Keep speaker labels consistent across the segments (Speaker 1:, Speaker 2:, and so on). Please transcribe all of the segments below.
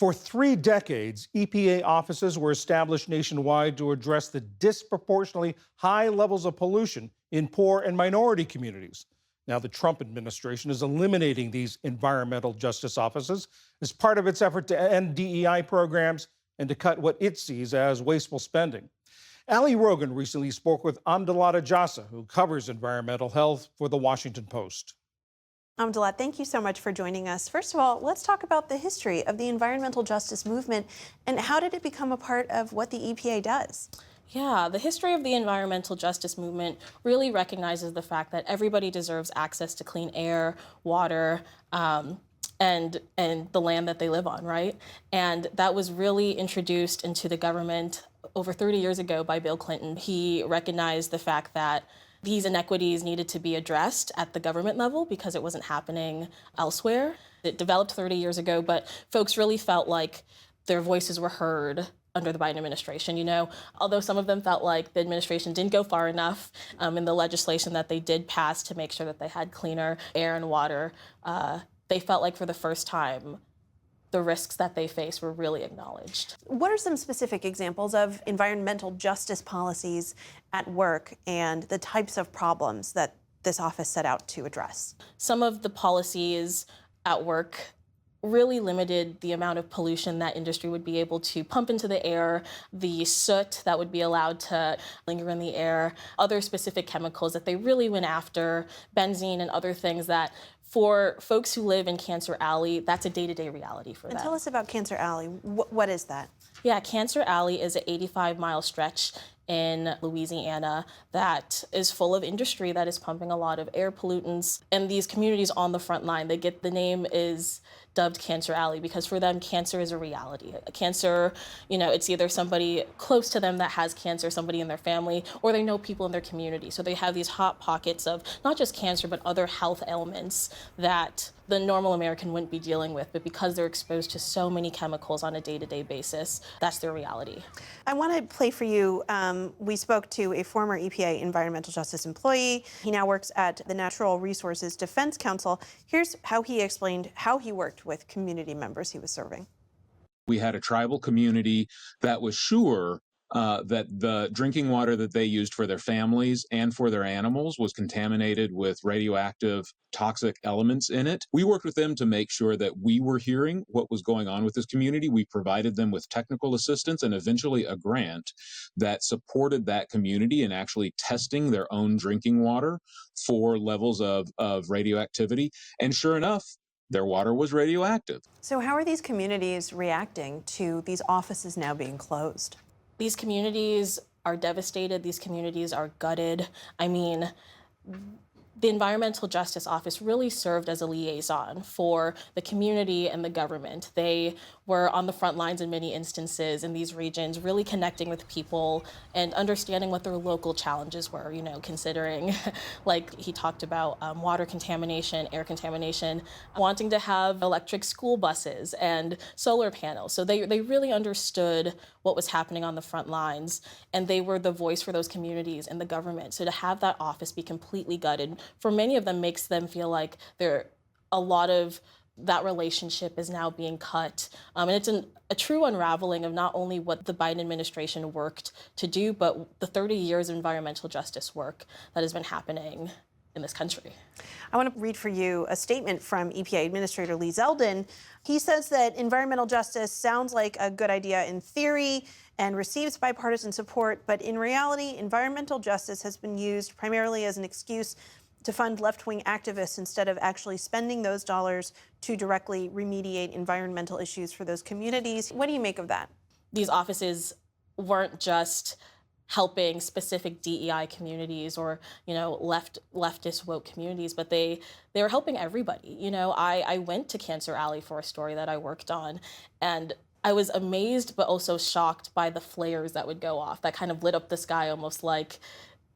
Speaker 1: For 3 decades, EPA offices were established nationwide to address the disproportionately high levels of pollution in poor and minority communities. Now, the Trump administration is eliminating these environmental justice offices as part of its effort to end DEI programs and to cut what it sees as wasteful spending. Rogin recently spoke with Amudalat Ajasa, who covers environmental health for the Washington Post.
Speaker 2: Amudalat, thank you so much for joining us. First of all, let's talk about the history of the environmental justice movement and how did it become a part of what the EPA does?
Speaker 3: Yeah, the history of the environmental justice movement really recognizes the fact that everybody deserves access to clean air, water, and the land that they live on, right? And that was really introduced into the government over 30 years ago by Bill Clinton. He recognized the fact that these inequities needed to be addressed at the government level because it wasn't happening elsewhere. It developed 30 years ago, but folks really felt like their voices were heard under the Biden administration. You know, although some of them felt like the administration didn't go far enough in the legislation that they did pass to make sure that they had cleaner air and water, they felt like for the first time, the risks that they face were really acknowledged.
Speaker 2: What are some specific examples of environmental justice policies at work and the types of problems that this office set out to address?
Speaker 3: Some of the policies at work really limited the amount of pollution that industry would be able to pump into the air, the soot that would be allowed to linger in the air, other specific chemicals that they really went after, benzene and other things that for folks who live in Cancer Alley, that's a day-to-day reality for them.
Speaker 2: And tell us about Cancer Alley. What is that?
Speaker 3: Yeah, Cancer Alley is an 85-mile stretch in Louisiana that is full of industry that is pumping a lot of air pollutants. And these communities on the front line, the name is dubbed Cancer Alley because for them, cancer is a reality. Cancer, you know, it's either somebody close to them that has cancer, somebody in their family, or they know people in their community. So they have these hot pockets of not just cancer, but other health ailments that the normal American wouldn't be dealing with. But because they're exposed to so many chemicals on a day-to-day basis, that's their reality.
Speaker 2: I want to play for you. We spoke to a former EPA environmental justice employee. He now works at the Natural Resources Defense Council. Here's how he explained how he worked with community members he was serving.
Speaker 4: We had a tribal community that was sure that the drinking water that they used for their families and for their animals was contaminated with radioactive toxic elements in it. We worked with them to make sure that we were hearing what was going on with this community. We provided them with technical assistance and eventually a grant that supported that community in actually testing their own drinking water for levels of radioactivity. And sure enough, their water was radioactive.
Speaker 2: So how are these communities reacting to these offices now being closed?
Speaker 3: These communities are devastated. These communities are gutted. I mean, the Environmental Justice Office really served as a liaison for the community and the government. They were on the front lines in many instances in these regions, really connecting with people and understanding what their local challenges were, you know, considering, like he talked about water contamination, air contamination, wanting to have electric school buses and solar panels. So they really understood what was happening on the front lines, and they were the voice for those communities and the government. So to have that office be completely gutted, for many of them makes them feel like a lot of that relationship is now being cut. And it's a true unraveling of not only what the Biden administration worked to do, but the 30 years of environmental justice work that has been happening in this country.
Speaker 2: I want to read for you a statement from EPA Administrator Lee Zeldin. He says that environmental justice sounds like a good idea in theory and receives bipartisan support, but in reality, environmental justice has been used primarily as an excuse to fund left-wing activists instead of actually spending those dollars to directly remediate environmental issues for those communities. What do you make of that?
Speaker 3: These offices weren't just helping specific DEI communities or, you know, leftist woke communities, but they were helping everybody. You know, I went to Cancer Alley for a story that I worked on, and I was amazed but also shocked by the flares that would go off that kind of lit up the sky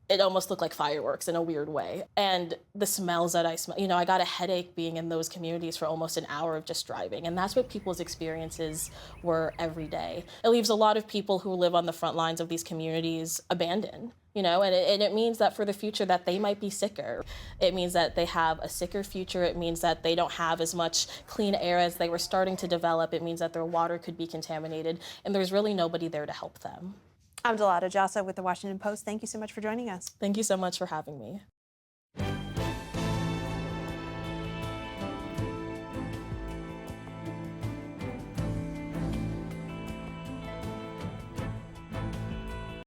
Speaker 3: it almost looked like fireworks in a weird way. And the smells that I smell, you know, I got a headache being in those communities for almost an hour of just driving. And that's what people's experiences were every day. It leaves a lot of people who live on the front lines of these communities abandoned. you know, and it means that for the future that they might be sicker. It means that they have a sicker future. It means that they don't have as much clean air as they were starting to develop. It means that their water could be contaminated, and there's really nobody there to help them.
Speaker 2: Amudalat Ajasa with the Washington Post. Thank you so much for joining us.
Speaker 3: Thank you so much for having me.